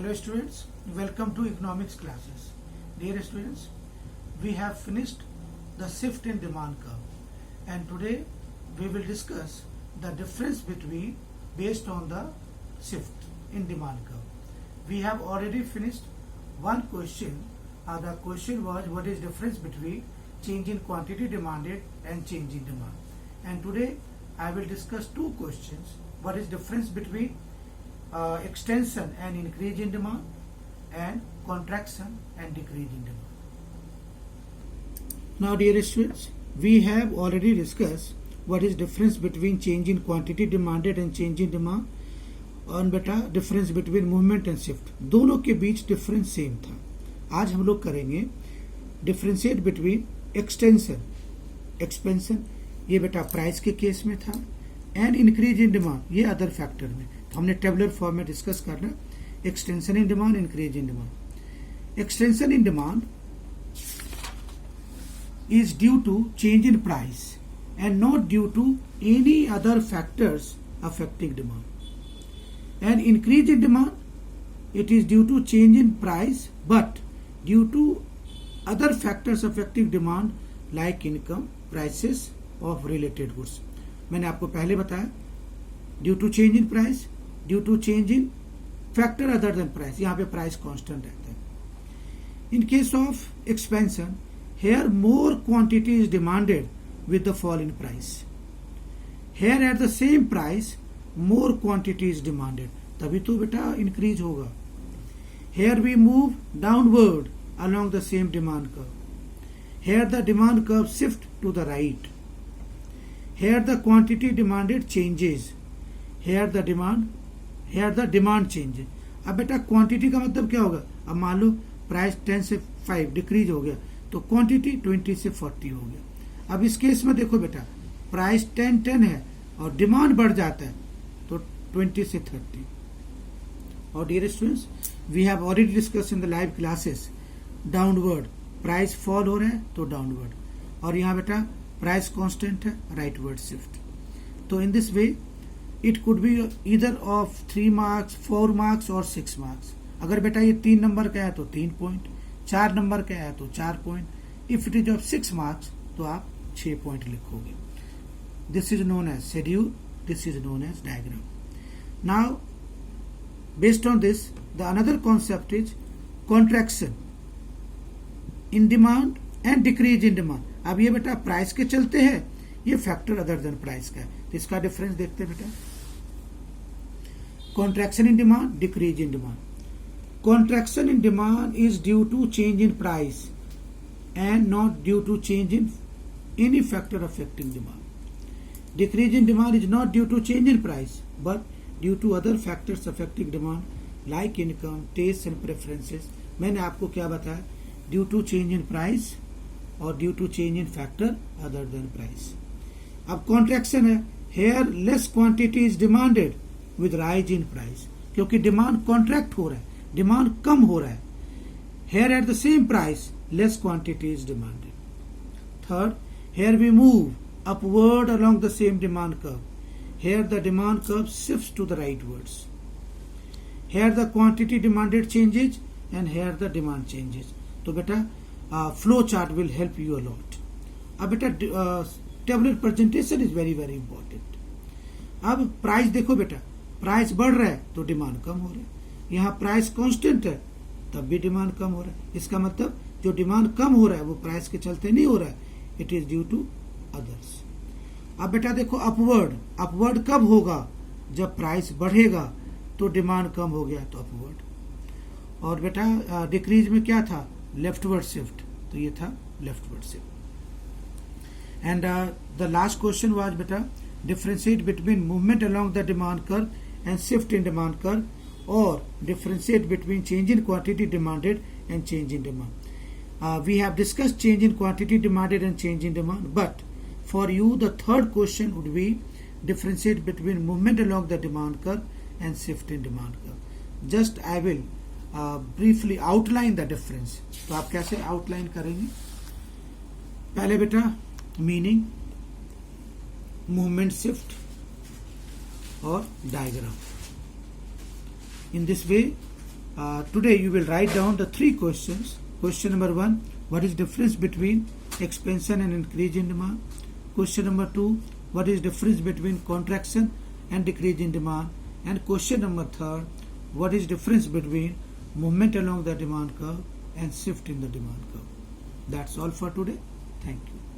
Hello students, welcome to economics classes. Dear students, we have finished the shift in demand curve, and today we will discuss the difference between based on the shift in demand curve. We have already finished one question. The question was what is difference between change in quantity demanded and change in demand. And today I will discuss two questions. What is difference between extension and increase in demand and contraction and decrease in demand. Now dear students, we have already discussed what is difference between change in quantity demanded and change in demand और बेटा difference between movement and shift दोनों के बीच difference same था. आज हम लोग करेंगे differentiate between extension expansion, ये बेटा प्राइस के केस में था, एंड इंक्रीज इन डिमांड ये अदर फैक्टर में. तो हमने टेबुलर फॉर्म में डिस्कस करना extension in demand, increase in demand. Extension in demand is due to change in price and not due to any other factors affecting demand. And increase in demand, it is due to change in price but due to other factors affecting demand like income, prices of related goods. मैंने आपको पहले बताया due to change in price, due to change in factor other than price. यहाँ पे price constant रहता है. In case of expansion, here more quantity is demanded with the fall in price. Here at the same price more quantity is demanded, तभी तो बेटा increase होगा. Here we move downward along the same demand curve. Here the demand curve shift to the right. Here the quantity demanded changes. Here the demand changes. अब बेटा quantity का मतलब क्या होगा? अब मान लो प्राइस 10 से 5 डिक्रीज हो गया तो क्वांटिटी 20 से 40 हो गया. अब इस केस में देखो बेटा प्राइस 10 है और डिमांड बढ़ जाता है तो 20 से 30. और dear students, we have already discuss in the live classes downward price fall हो रहा है तो डाउनवर्ड, और यहाँ बेटा प्राइस कांस्टेंट है राइटवर्ड शिफ्ट. तो in this way it could be either of 3 marks 4 marks और 6 मार्क्स. अगर बेटा ये 3 नंबर का है तो 3 पॉइंट, 4 नंबर का है तो 4 point. If it is of 6 marks तो आप 6 पॉइंट लिखोगे. This is known as schedule, this is known as diagram. Now based on this the another concept is contraction in demand and decrease in demand. अब ये बेटा price के चलते हैं, ये फैक्टर अदर देन प्राइस का है, तो इसका डिफरेंस देखते हैं बेटा. Contraction in demand, decrease in demand. Contraction in demand is due to change in price and not due to change in any factor affecting demand. Decrease in demand is not due to change in price but due to other factors affecting demand like income, tastes and preferences. मैंने आपको क्या बताया? Due to change in price और due to change in factor other than price. अब contraction है, here less quantity is demanded with rise in price, क्योंकि demand contract हो रहा है, डिमांड कम हो रहा है. Here at the same price less quantity is demanded. Third, here we move upward along the same demand curve. Here the demand curve shifts to the rightwards. Here the quantity demanded changes and here the demand changes. तो बेटा flow chart will help you a lot. अब बेटा tabular presentation is very very important. अब price देखो बेटा, price बढ़ रहा है तो डिमांड कम हो रहा है. यहाँ प्राइस कांस्टेंट है तब भी डिमांड कम हो रहा है. इसका मतलब जो डिमांड कम हो रहा है वो प्राइस के चलते नहीं हो रहा है, it is due to others. अब बेटा देखो अपवर्ड, अपवर्ड कब होगा? जब प्राइस बढ़ेगा तो डिमांड कम हो गया तो अपवर्ड. और बेटा डिक्रीज में क्या था? लेफ्टवर्ड शिफ्ट, तो ये था leftward shift. And the last question was बेटा differentiate between movement along the demand curve and shift in demand curve, or differentiate between change in quantity demanded and change in demand. We have discussed change in quantity demanded and change in demand, but for you the third question would be differentiate between movement along the demand curve and shift in demand curve. Just I will briefly outline the difference. तो आप कैसे outline करेंगे? पहले बेटा meaning, movement shift और diagram. In this way Today you will write down the 3 questions. Question number 1, what is difference between expansion and increase in demand? Question number 2, what is difference between contraction and decrease in demand? And question number 3, what is difference between movement along the demand curve and shift in the demand curve? That's all for today. Thank you.